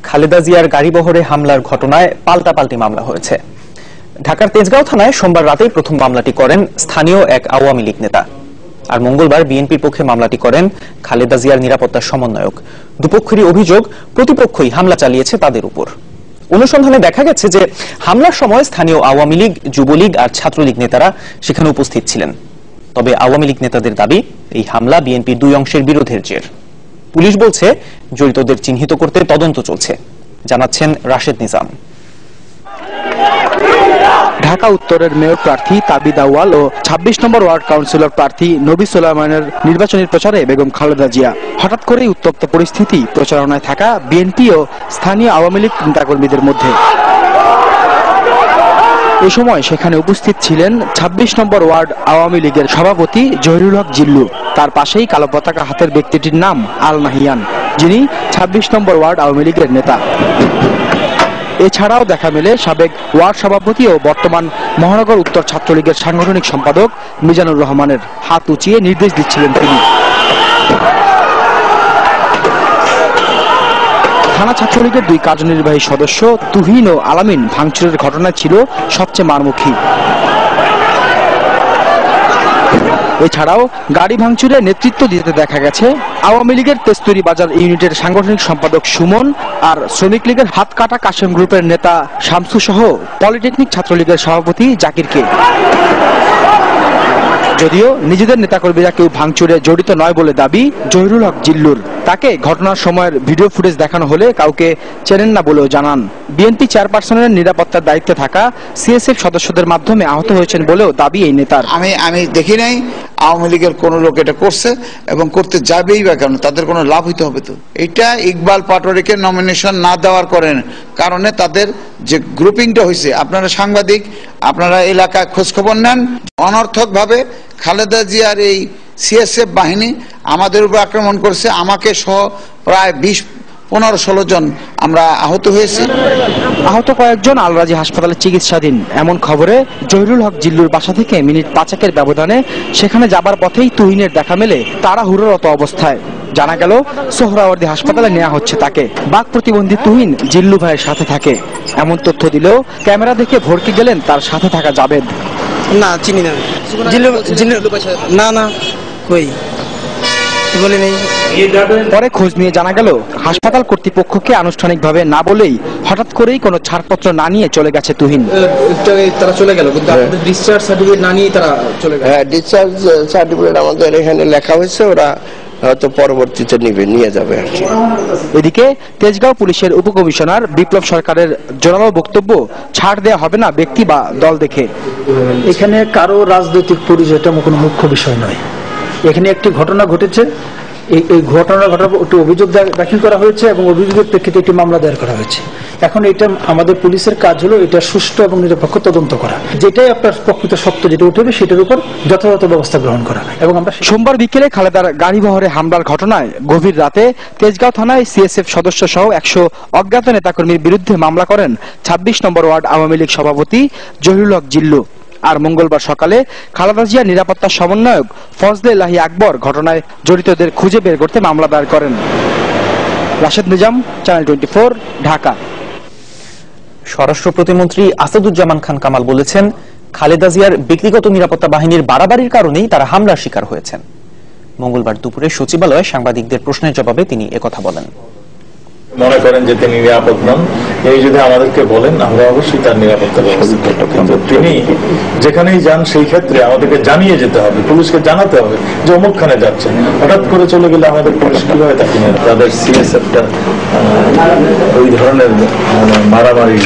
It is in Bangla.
খালেদা জিয়ার গাড়িবহরে হামলার ঘটনায় পাল্টাপাল্টি মামলা হয়েছে। ঢাকার তেজগাঁও থানায় সোমবার রাতেই প্রথম মামলাটি করেন স্থানীয় এক আওয়ামী লীগ নেতা, আর মঙ্গলবার বিএনপির পক্ষে মামলাটি করেন খালেদা জিয়ার নিরাপত্তা সমন্বয়ক। দুপক্ষেরই অভিযোগ প্রতিপক্ষই হামলা চালিয়েছে তাদের উপর। অনুসন্ধানে দেখা গেছে যে হামলার সময় স্থানীয় আওয়ামী লীগ, যুবলীগ আর ছাত্রলীগ নেতারা সেখানে উপস্থিত ছিলেন। তবে আওয়ামী লীগ নেতাদের দাবি, এই হামলা বিএনপির দুই অংশের বিরোধের জের। পুলিশ বলছে জড়িতদের চিহ্নিত করতে তদন্ত চলছে, জানাচ্ছেন রাশেদ নিজাম। ঢাকা উত্তরের মেয়র প্রার্থী তাবিদ আউয়াল ও ২৬ নম্বর ওয়ার্ড কাউন্সিলর প্রার্থী নবী সুলাইমানের নির্বাচনী প্রচারে বেগম খালেদা জিয়া। হঠাৎ করেই উত্তপ্ত পরিস্থিতি প্রচারণায় থাকা বিএনপি ও স্থানীয় আওয়ামী লীগ নেতাকর্মীদের মধ্যে। এ সময় সেখানে উপস্থিত ছিলেন ২৬ নম্বর ওয়ার্ড আওয়ামী লীগের সভাপতি জহিরুল হক জিল্লু। তার পাশেই কালো পতাকা হাতের ব্যক্তিটির নাম আল নাহিয়ান, যিনি ২৬ নম্বর ওয়ার্ড আওয়ামী লীগের নেতা। এছাড়াও দেখা মেলে সাবেক ওয়ার্ড সভাপতি ও বর্তমান মহানগর উত্তর ছাত্রলীগের সাংগঠনিক সম্পাদক মিজানুর রহমানের। হাত উঁচিয়ে নির্দেশ দিচ্ছিলেন তিনি। থানা ছাত্রলীগের দুই কার্যনির্বাহী সদস্য তুহিন ও আলামিন ভাঙচুরের ঘটনা ছিল সবচেয়ে মারমুখী। এছাড়াও গাড়ি ভাঙচুরে নেতৃত্ব দিতে দেখা গেছে আওয়ামী লীগের তেস্তুরি বাজার ইউনিটের সাংগঠনিক সম্পাদক সুমন আর শ্রমিক লীগের হাত কাটা কাশেম গ্রুপের নেতা শামসু সহ পলিটেকনিক ছাত্রলীগের সভাপতি জাকিরকে। যদিও নিজেদের নেতাকর্মীরা কেউ ভাঙচুরে জড়িত নয় বলে দাবি জহিরুল হক জিল্লুর। তাকে ঘটনার সময়ের ভিডিও ফুটেজ দেখানো হলে কাউকে চেনেন না বলেও জানান। বিএনপি চেয়ারপারসনের নিরাপত্তার দায়িত্বে থাকা সিএসএফ সদস্যদের মাধ্যমে আহত হয়েছেন বলেও দাবি এই নেতার। আমি দেখি নাই আওয়ামী লীগের কোন লোক এটা করছে এবং করতে যাবেই বা কেন, তাদের কোনো লাভ হইতে হবে তো। এটা ইকবাল পাটোয়ারিকে নমিনেশন না দেওয়ার কারণে তাদের যে গ্রুপিংটা হয়েছে, আপনারা সাংবাদিক, আপনারা এলাকায় খোঁজখবর নেন, অনর্থক ভাবে খালেদা জিয়ার এই সিএসএফ বাহিনী আমাদের উপর আক্রমণ করছে। আমাকে সহ প্রায় ২০-১৫-১৬ জন আমরা আহত হয়েছি। আহত কয়েকজন আলরাজি হাসপাতালে চিকিৎসাধীন। এমন খবরে জহিরুল হক জিল্লুর বাসা থেকে মিনিট ৫ ব্যবধানে সেখানে যাবার পথেই তুহিনের দেখা মেলে তাড়াহুড়োরত অবস্থায়। জানা গেল সোহরাওয়ার্দী হাসপাতালে নেওয়া হচ্ছে তাকে। বাক প্রতিবন্ধী তুহিন জিল্লু ভাইয়ের সাথে থাকে, এমন তথ্য দিলেও ক্যামেরা দেখে ভড়কে গেলেন তার সাথে থাকা জাবেদ। না, চিনি না। না কই বলে নেই। পরে খোঁজ নিয়ে জানা গেল হাসপাতাল কর্তৃপক্ষকে আনুষ্ঠানিকভাবে না বলেই হঠাৎ করেই কোনো ছাড়পত্র না নিয়ে চলে গেছে তুহিন। তারা চলে গেল, কিন্তু আপনাদের ডিসচার্জ সার্টিফিকেট না নিয়ে তারা চলে গেল। হ্যাঁ, ডিসচার্জ সার্টিফিকেট আমাদের এখানে লেখা হয়েছে, ওরা হয়তো পরবর্তীতে নিয়ে যাবে আর কি। এদিকে তেজগাঁও পুলিশের উপকমিশনার বিপ্লব সরকারের জোরালো বক্তব্য, ছাড় দেওয়া হবে না ব্যক্তি বা দল দেখে। এখানে কারো রাজনৈতিক পরিচয়টা কোনো মুখ্য বিষয় নয়। এখানে একটি ঘটনা ঘটেছে, এই ঘটনার একটি অভিযোগ দাখিল করা হয়েছে এবং অভিযোগের প্রেক্ষিতে একটি মামলা দায়ের করা হয়েছে। এখন এটা আমাদের পুলিশের কাজ হলো এটা সুষ্ঠু এবং নিরপেক্ষ তদন্ত করা, যেটাই আপনার প্রকৃত সত্য যেটা উঠবে সেটার উপর যথাযথ ব্যবস্থা গ্রহণ করা। এবং আমরা সোমবার বিকেলে খালেদার গাড়িবহরে হামলার ঘটনায় গভীর রাতে তেজগাঁও থানায় সিএসএফ সদস্য সহ ১০০ অজ্ঞাত নেতাকর্মীর বিরুদ্ধে মামলা করেন ২৬ নম্বর ওয়ার্ড আওয়ামী লীগ সভাপতি জহিরুল হক জিল্লু। আর মঙ্গলবার সকালে খালেদা জিয়ার নিরাপত্তা সমন্বয়ক ফজলে ইলাহি আকবর ঘটনায় জড়িতদের খুঁজে বের করতে মামলা দায়ের করেন। রাশেদ নিজাম, চ্যানেল 24, ঢাকা। স্বরাষ্ট্র প্রতিমন্ত্রী আসাদুজ্জামান খান কামাল বলেছেন, খালেদা জিয়ার ব্যক্তিগত নিরাপত্তা বাহিনীর বাড়াবাড়ির কারণেই তারা হামলার শিকার হয়েছেন। মঙ্গলবার দুপুরে সচিবালয়ে সাংবাদিকদের প্রশ্নের জবাবে তিনি একথা বলেন। মনে করেন যে তিনি নিরাপদ নন, এই যদি আমাদেরকে বলেন, আমরা অবশ্যই তার নিরাপত্তা ব্যবস্থা করব। কিন্তু তিনি যেখানেই যান সেই ক্ষেত্রে আমাদেরকে জানিয়ে যেতে হবে, পুলিশকে জানাতে হবে যে অমুকখানে যাচ্ছেন। হঠাৎ করে চলে গেলে আমাদের পুলিশ কিভাবে তাকে তাদের সিএসএফটা ওই ধরনের মারামারি